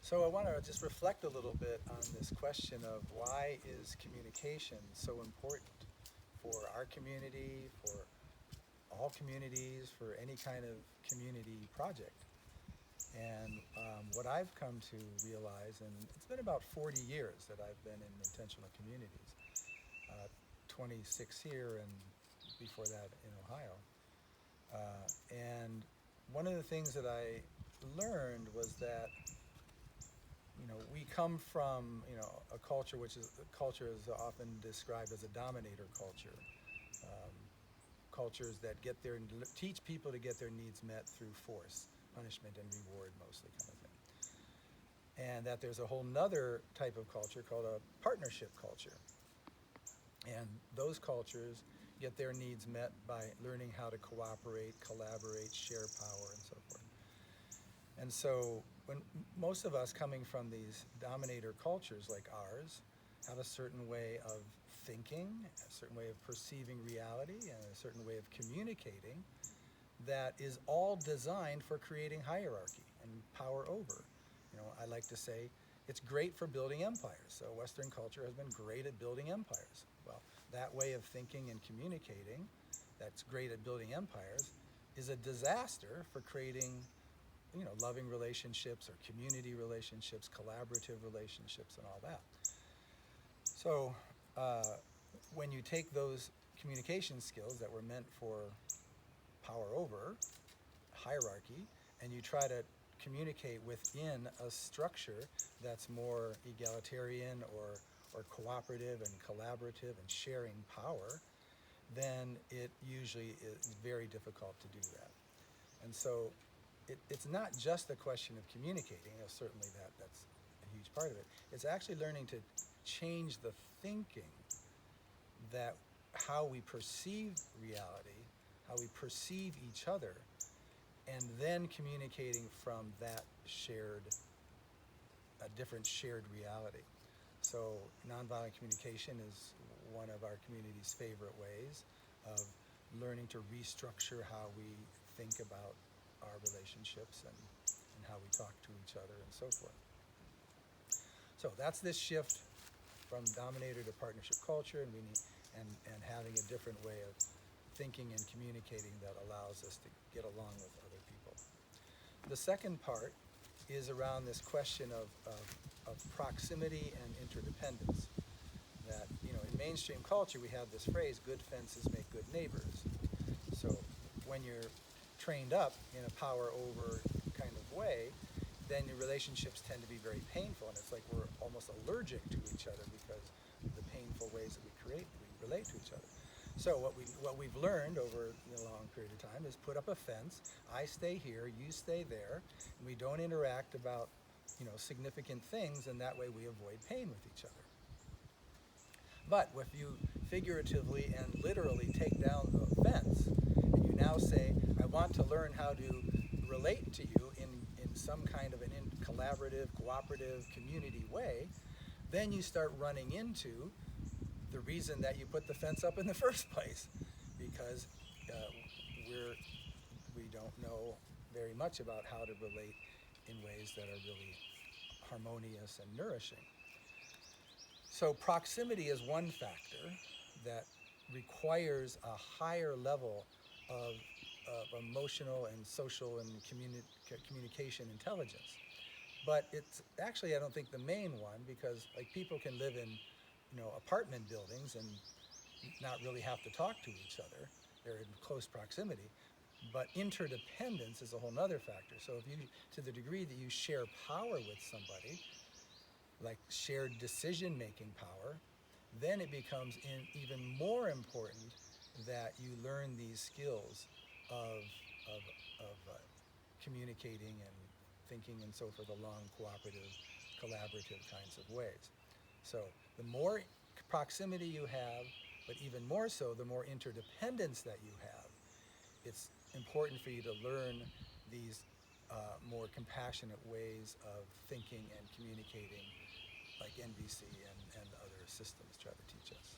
So I want to just reflect a little bit on this question of why is communication so important for our community, for all communities, for any kind of community project. And what I've come to realize, and it's been about 40 years that I've been in intentional communities, 26 here and before that in Ohio. And one of the things that I learned was that we come from, a culture culture is often described as a dominator culture. Cultures that teach people to get their needs met through force, punishment and reward mostly kind of thing. And that there's a whole nother type of culture called a partnership culture. And those cultures get their needs met by learning how to cooperate, collaborate, share power, and so forth. And so when most of us coming from these dominator cultures like ours have a certain way of thinking, a certain way of perceiving reality, and a certain way of communicating that is all designed for creating hierarchy and power over. I like to say it's great for building empires. So Western culture has been great at building empires. Well, that way of thinking and communicating that's great at building empires is a disaster for creating loving relationships or community relationships, collaborative relationships, and all that. So when you take those communication skills that were meant for power over, hierarchy, and you try to communicate within a structure that's more egalitarian or cooperative and collaborative and sharing power, then it usually is very difficult to do that. And so it's not just a question of communicating, certainly that's a huge part of it. It's actually learning to change the thinking that how we perceive reality, how we perceive each other, and then communicating from that a different shared reality. So nonviolent communication is one of our community's favorite ways of learning to restructure how we think about our relationships and how we talk to each other and so forth. So that's this shift from dominator to partnership culture, and having a different way of thinking and communicating that allows us to get along with other people. The second part is around this question of proximity and interdependence. That, in mainstream culture we have this phrase, good fences make good neighbors. So when you're trained up in a power over kind of way, then your relationships tend to be very painful, and it's like we're almost allergic to each other because of the painful ways that we relate to each other. So what we've learned over a long period of time is put up a fence. I stay here, you stay there, and we don't interact about significant things, and that way we avoid pain with each other. But if you figuratively and literally take down the fence, and you now say, I want to learn how to relate to you in some kind of collaborative, cooperative, community way, then you start running into the reason that you put the fence up in the first place, because we don't know very much about how to relate in ways that are really harmonious and nourishing. So proximity is one factor that requires a higher level of emotional and social and communication intelligence. But it's actually, I don't think, the main one, because people can live in apartment buildings and not really have to talk to each other. They're in close proximity. But interdependence is a whole other factor. So if you, to the degree that you share power with somebody, like shared decision-making power, then it becomes even more important that you learn these skills of communicating and thinking and so forth along cooperative, collaborative kinds of ways. So the more proximity you have, but even more so, the more interdependence that you have, it's important for you to learn these more compassionate ways of thinking and communicating, like NVC and other systems try to teach us.